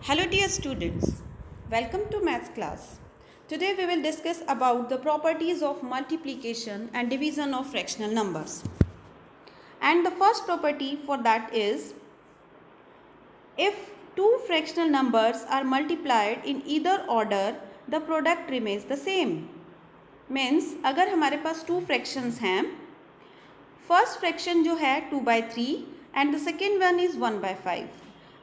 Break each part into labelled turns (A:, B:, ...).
A: Hello dear students, welcome to maths class. Today we will discuss about the properties of multiplication and division of fractional numbers. And the first property for that is, if two fractional numbers are multiplied in either order, the product remains the same. Means अगर हमारे पास two fractions हैं, first fraction जो है 2/3 and the second one is 1/5.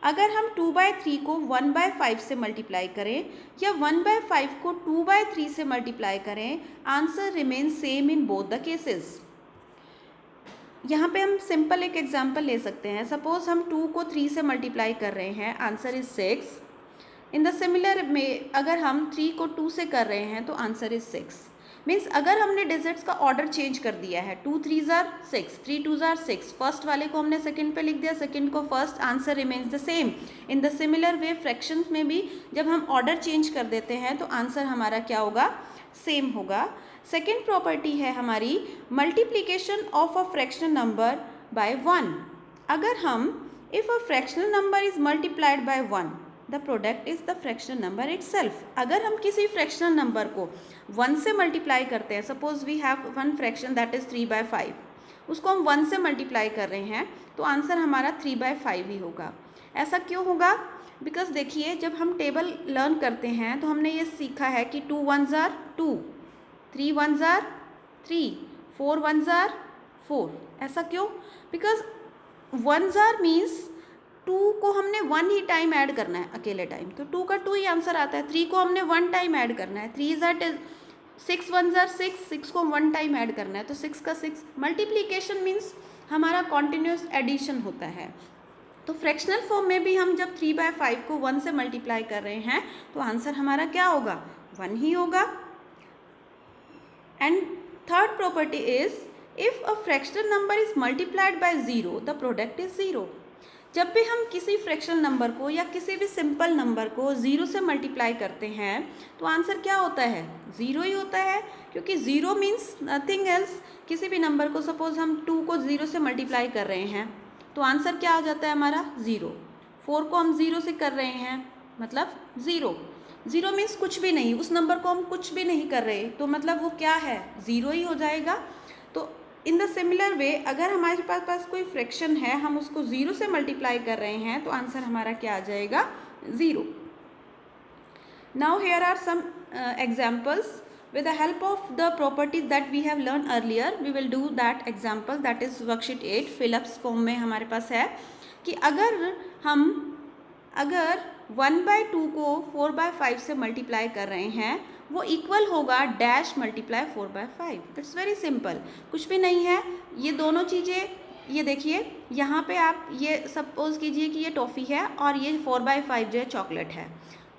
A: अगर हम 2/3 को 1/5 से multiply करें या 1/5 को 2/3 से मल्टीप्लाई करें, answer remain same in both the cases. यहाँ पे हम सिंपल एक एग्जांपल ले सकते हैं. सपोज हम 2 को 3 से मल्टीप्लाई कर रहे हैं, answer is 6. In the similar में अगर हम 3 को 2 से कर रहे हैं तो आंसर इज 6. मीन्स अगर हमने डिजिट्स का ऑर्डर चेंज कर दिया है, 2 3 जार 6, 3 2 जार 6, फर्स्ट वाले को हमने सेकंड पे लिख दिया, सेकंड को first, answer remains the same. In the similar way fractions में भी जब हम ऑर्डर चेंज कर देते हैं तो आंसर हमारा क्या होगा, सेम होगा. सेकेंड प्रॉपर्टी है हमारी multiplication of a fractional number bye 1. अगर हम if a fractional number is multiplied by 1, the product is the fractional number itself. अगर हम किसी फ्रैक्शनल नंबर को 1 से मल्टीप्लाई करते हैं, suppose we have one fraction that is 3/5, उसको हम 1 से मल्टीप्लाई कर रहे हैं तो आंसर हमारा 3/5 ही होगा. ऐसा क्यों होगा? बिकॉज देखिए, जब हम टेबल लर्न करते हैं तो हमने ये सीखा है कि 2 1 जार 2, 3 1 जार 3, 4 1 जार 4. ऐसा क्यों? बिकॉज 1 जार मीन्स 2 को हमने 1 ही टाइम ऐड करना है अकेले टाइम, तो 2 का 2 ही आंसर आता है. 3 को हमने 1 टाइम ऐड करना है, 3 जार 6 1 जार 6, 6 को 1 टाइम ऐड करना है तो 6 का 6. मल्टीप्लीकेशन मीन्स हमारा कॉन्टिन्यूस एडिशन होता है. तो फ्रैक्शनल फॉर्म में भी हम जब 3/5 को 1 से मल्टीप्लाई कर रहे हैं तो आंसर हमारा क्या होगा, 1 ही होगा. And third property is, if a fractional number is multiplied by 0, the product is 0. जब भी हम किसी फ्रैक्शनल नंबर को या किसी भी सिंपल नंबर को 0 से मल्टीप्लाई करते हैं तो आंसर क्या होता है, 0 ही होता है. क्योंकि 0 मीन्स नथिंग एल्स. किसी भी नंबर को सपोज हम 2 को 0 से मल्टीप्लाई कर रहे हैं तो आंसर क्या हो जाता है हमारा, 0. 4 को हम 0 से कर रहे हैं मतलब 0. 0 मीन्स कुछ भी नहीं, उस नंबर को हम कुछ भी नहीं कर रहे तो मतलब वो क्या है, 0 ही हो जाएगा. तो इन द सिमिलर वे अगर हमारे पास कोई फ्रैक्शन है, हम उसको 0 से मल्टीप्लाई कर रहे हैं तो आंसर हमारा क्या आ जाएगा, 0. Now here are some examples with the help of the properties that we have learned earlier. We will do that example, that is worksheet 8 fill-ups form में हमारे पास है कि अगर 1/2 को 4/5 से मल्टीप्लाई कर रहे हैं वो इक्वल होगा dash multiply 4/5. It's very simple, कुछ भी नहीं है. ये दोनों चीज़ें, ये देखिए यहाँ पे आप ये सपोज कीजिए कि ये टॉफ़ी है और ये 4/5 जो है चॉकलेट है.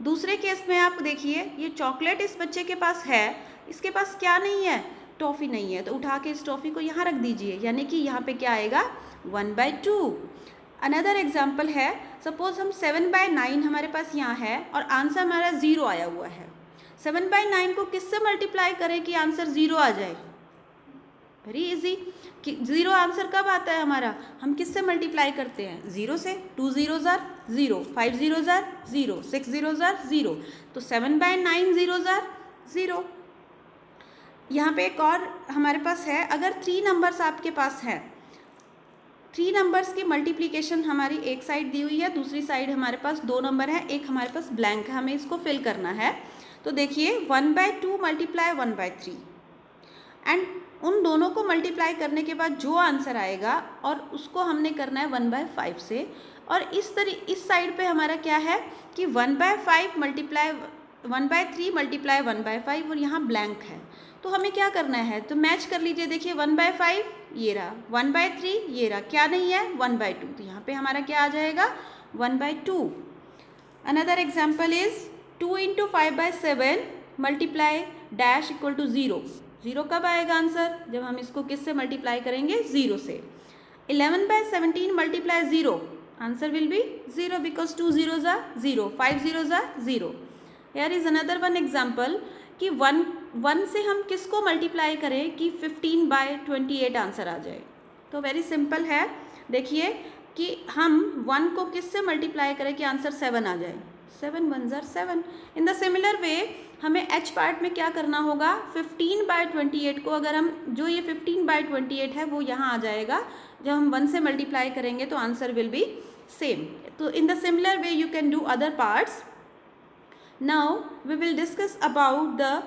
A: दूसरे केस में आप देखिए, ये चॉकलेट इस बच्चे के पास है, इसके पास क्या नहीं है, टॉफ़ी नहीं है, तो उठा के इस टॉफ़ी को यहाँ रख दीजिए, यानी कि यहाँ पे क्या आएगा, 1/2. अनदर एग्जाम्पल है, सपोज हम 7/9 हमारे पास यहाँ है और आंसर हमारा 0 आया हुआ है. 7/9 को किससे मल्टीप्लाई करें कि आंसर 0 आ जाए, वेरी इजी. कि 0 आंसर कब आता है हमारा, हम किससे मल्टीप्लाई करते हैं, 0 से. 2 0 जार 0, 5 0 जार 0, 6 0 जार 0, तो 7/9 0 जार 0. यहाँ पे एक और हमारे पास है, अगर 3 नंबर्स आपके पास हैं, 3 नंबर्स की मल्टीप्लिकेशन हमारी एक साइड दी हुई है, दूसरी साइड हमारे पास 2 नंबर है, एक हमारे पास ब्लैंक है, हमें इसको फिल करना है. तो देखिए 1/2 मल्टीप्लाई 1/3 एंड उन दोनों को मल्टीप्लाई करने के बाद जो आंसर आएगा और उसको हमने करना है 1/5 से. और इस साइड पे हमारा क्या है कि 1/5 मल्टीप्लाई 1/3 मल्टीप्लाई 1/5 और यहाँ ब्लैंक है, तो हमें क्या करना है, तो मैच कर लीजिए. देखिए 1/5 ये रहा, 1/3 ये रहा, क्या नहीं है, 1/2, तो यहाँ पे हमारा क्या आ जाएगा, 1/2. Another example is 2 × 5/7 multiply dash equal to 0. 0 कब आएगा आंसर, जब हम इसको किससे मल्टीप्लाई करेंगे, 0 से. 11/17 multiply 0, answer will be 0 because 2 0s are 0, 5 0s are 0. Here is another one example कि 1 से हम किसको मल्टीप्लाई करें कि 15/28 आंसर आ जाए. तो वेरी सिंपल है. देखिए कि हम 1 को किससे मल्टीप्लाई करें कि आंसर 7 आ जाए, 7 1 ज़र 7। इन द सिमिलर वे हमें h पार्ट में क्या करना होगा, 15/28 को अगर हम, जो ये 15/28 है वो यहाँ आ जाएगा, जब हम 1 से मल्टीप्लाई करेंगे तो आंसर विल बी सेम। तो in the similar way you can do other parts. Now we will discuss about the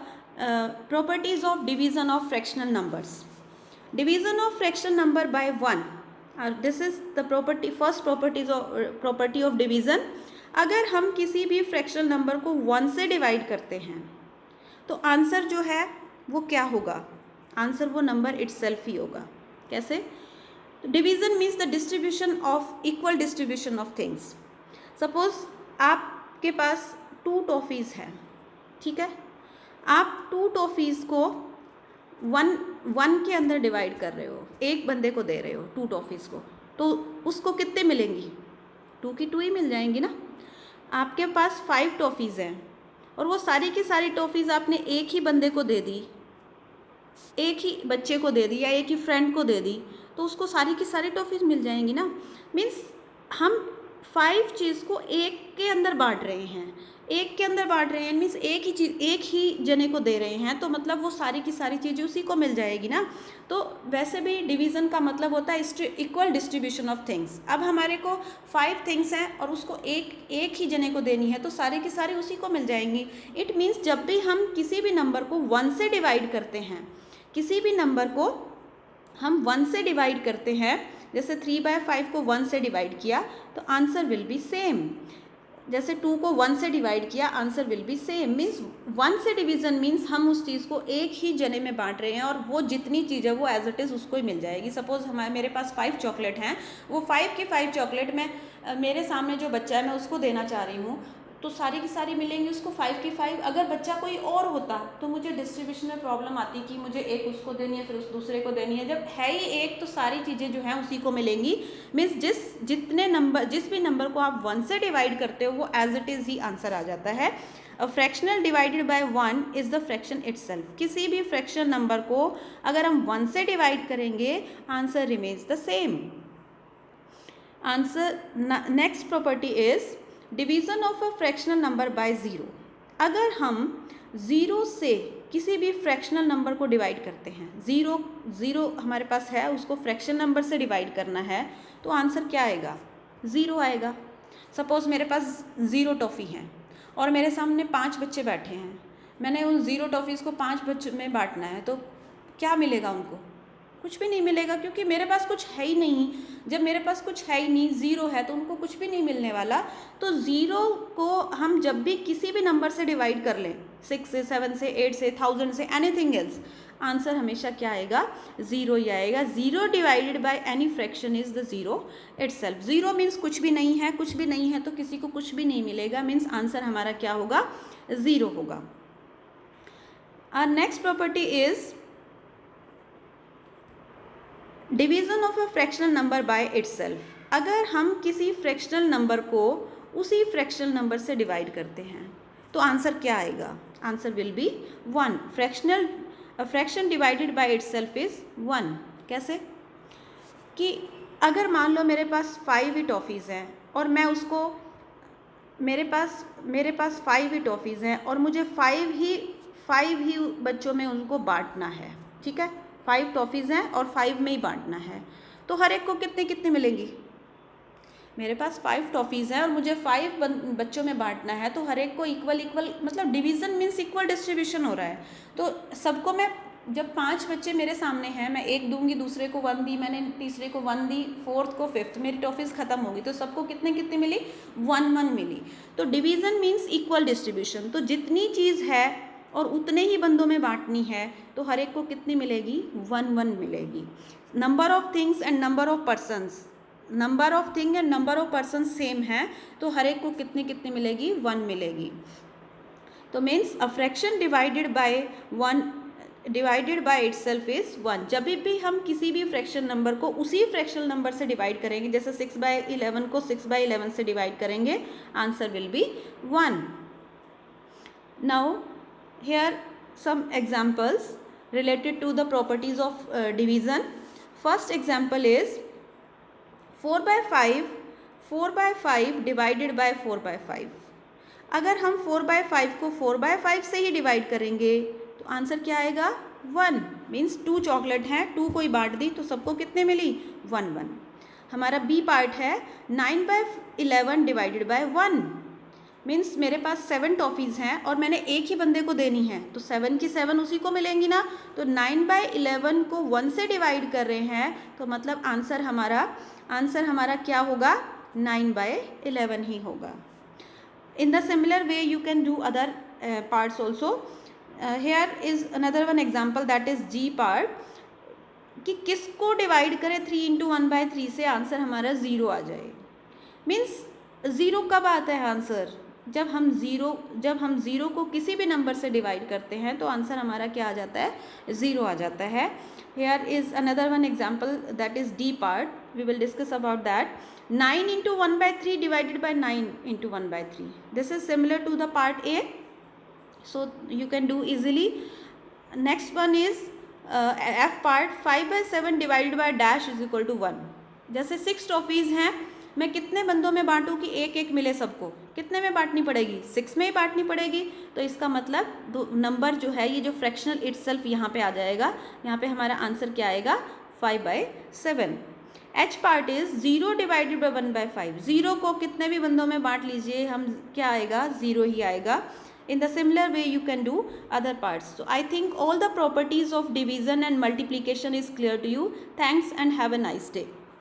A: properties of division of fractional numbers. Division of fractional number by 1. This is the first property of division. अगर हम किसी भी fractional number को 1 से divide करते हैं तो answer जो है वो क्या होगा, आंसर वो नंबर इटसेल्फ ही होगा। कैसे? Division means the distribution of, equal distribution of things. Suppose आपके पास 2 टॉफ़ीज़ हैं, ठीक है, आप 2 टॉफ़ीज़ को 1 के अंदर डिवाइड कर रहे हो, एक बंदे को दे रहे हो 2 टॉफ़ीज़ को, तो उसको कितने मिलेंगी, 2 की 2 ही मिल जाएंगी ना। आपके पास 5 टॉफ़ीज़ हैं और वो सारी की सारी टॉफ़ीज़ आपने एक ही बंदे को दे दी, एक ही बच्चे को दे दी या एक ही फ्रेंड को दे दी, तो उसको सारी की सारी टॉफ़ीज़ मिल जाएंगी ना। मीन्स हम 5 चीज़ को एक के अंदर बांट रहे हैं, एक के अंदर बांट रहे हैं, मीन्स एक ही चीज़ एक ही जने को दे रहे हैं, तो मतलब वो सारी की सारी चीज़ें उसी को मिल जाएगी ना। तो वैसे भी डिवीज़न का मतलब होता है इक्वल डिस्ट्रीब्यूशन ऑफ थिंग्स। अब हमारे को 5 थिंग्स हैं और उसको एक ही जने को देनी है, तो सारी की सारी उसी को मिल जाएंगी। इट मीन्स जब भी हम किसी भी नंबर को 1 से डिवाइड करते हैं, किसी भी नंबर को हम 1 से डिवाइड करते हैं, जैसे 3/5 को 1 से डिवाइड किया तो आंसर विल बी सेम, जैसे 2 को 1 से डिवाइड किया answer will be same. Means 1 से डिवीज़न मीन्स हम उस चीज़ को एक ही जने में बांट रहे हैं और वो जितनी चीज़ है वो एज इट इज़ उसको ही मिल जाएगी। सपोज़ मेरे पास 5 चॉकलेट हैं, वो 5 की 5 चॉकलेट में मेरे सामने जो बच्चा है मैं उसको देना चाह रही हूँ, तो सारी की सारी मिलेंगी उसको 5 की 5। अगर बच्चा कोई और होता तो मुझे डिस्ट्रीब्यूशन में प्रॉब्लम आती कि मुझे एक उसको देनी है फिर उस दूसरे को देनी है। जब है ही एक तो सारी चीज़ें जो हैं उसी को मिलेंगी। मीन्स जिस भी नंबर को आप 1 से डिवाइड करते हो वो एज इट इज़ ही आंसर आ जाता है। A fractional divided by 1 is the fraction itself. किसी भी फ्रैक्शनल नंबर को अगर हम 1 से डिवाइड करेंगे answer remains the same. Answer next property is division of a fractional number bye 0। अगर हम 0 से किसी भी फ्रैक्शनल नंबर को डिवाइड करते हैं, 0 हमारे पास है, उसको फ्रैक्शन नंबर से डिवाइड करना है, तो आंसर क्या आएगा, 0 आएगा। सपोज़ मेरे पास 0 टॉफ़ी हैं और मेरे सामने 5 बच्चे बैठे हैं, मैंने उन 0 टॉफ़ीज़ को 5 बच्चों में बांटना है, तो क्या मिलेगा उनको, कुछ भी नहीं मिलेगा, क्योंकि मेरे पास कुछ है ही नहीं। जब मेरे पास कुछ है ही नहीं, 0 है, तो उनको कुछ भी नहीं मिलने वाला। तो 0 को हम जब भी किसी भी नंबर से डिवाइड कर लें, 6 से, 7 से, 8 से, 1000 से, एनीथिंग एल्स, आंसर हमेशा क्या आएगा, 0 ही आएगा। 0 divided by any fraction is the 0 itself. 0 means कुछ भी नहीं है, कुछ भी नहीं है तो किसी को कुछ भी नहीं मिलेगा, मीन्स आंसर हमारा क्या होगा, 0 होगा। Our next property is division of a fractional number by itself. अगर हम किसी फ्रैक्शनल नंबर को उसी फ्रैक्शनल नंबर से डिवाइड करते हैं तो आंसर क्या आएगा, answer will be 1। Fraction divided by itself is 1। कैसे कि अगर मान लो मेरे पास 5 ही टॉफ़ीज़ हैं और मैं उसको, मेरे पास 5 ही टॉफ़ीज़ हैं और मुझे 5 ही बच्चों में उनको बांटना है, ठीक है, 5 टॉफ़ीज़ हैं और 5 में ही बांटना है, तो हर एक को कितने कितने मिलेंगी, मेरे पास 5 टॉफ़ीज़ हैं और मुझे 5 बच्चों में बांटना है, तो हर एक को इक्वल मतलब डिवीज़न मीन्स इक्वल डिस्ट्रीब्यूशन हो रहा है। तो सबको मैं, जब 5 बच्चे मेरे सामने हैं, मैं एक दूंगी, दूसरे को 1 दी, मैंने तीसरे को 1 दी, फोर्थ को 5th, मेरी टॉफ़ीज़ ख़त्म होगी, तो सबको कितने कितने मिली, 1 मिली। तो डिवीज़न मीन्स इक्वल डिस्ट्रीब्यूशन। तो जितनी चीज़ है और उतने ही बंदों में बांटनी है, तो हर एक को कितनी मिलेगी, 1 मिलेगी। Number of things and number of persons, number of thing and number of person same है, तो हर एक को कितनी कितनी मिलेगी, 1 मिलेगी। तो means a fraction divided by itself is 1। जब भी हम किसी भी फ्रैक्शन नंबर को उसी फ्रैक्शनल नंबर से डिवाइड करेंगे, जैसे 6/11 को 6/11 से डिवाइड करेंगे, answer will be 1। Now here some examples related to the properties of division. First example is 4/5 divided by 4/5। अगर हम 4/5 को 4/5 से ही डिवाइड करेंगे तो आंसर क्या आएगा 1। मीन्स 2 चॉकलेट हैं, 2 कोई बांट दी तो सबको कितने मिली 1। हमारा बी पार्ट है 9/11 डिवाइडेड बाय 1। मीन्स मेरे पास 7 टॉफ़ीज़ हैं और मैंने एक ही बंदे को देनी है तो 7 की 7 उसी को मिलेंगी ना। तो 9/11 को 1 से डिवाइड कर रहे हैं तो मतलब आंसर हमारा क्या होगा 9/11 ही होगा। In the similar way you can do other parts also. Here is another one example, that is G part, कि किसको डिवाइड करें 3 इंटू 1/3 से आंसर हमारा 0 आ जाए। मीन्स 0 कब आता है आंसर, जब हम ज़ीरो को किसी भी नंबर से डिवाइड करते हैं तो आंसर हमारा क्या आ जाता है 0 आ जाता है। Here is another one example, that is D part. We will discuss about that. 9 into 1/3 divided by 9 into 1/3. This is similar to the part A. So you can do easily. Next one is F part. 5/7 divided by dash is equal to 1. जैसे 6 toffees हैं, मैं कितने बंदों में बांटूं कि एक एक मिले सबको, कितने में बांटनी पड़ेगी 6 में ही बांटनी पड़ेगी। तो इसका मतलब नंबर जो है ये जो फ्रैक्शनल इटसेल्फ यहाँ पे आ जाएगा, यहाँ पे हमारा आंसर क्या आएगा 5/7। H part is 0 divided by 1/5। 0 को कितने भी बंदों में बांट लीजिए हम क्या आएगा 0 ही आएगा। In the similar way you can do other parts. So I think all the properties of division and multiplication is clear to you. Thanks and have a nice day.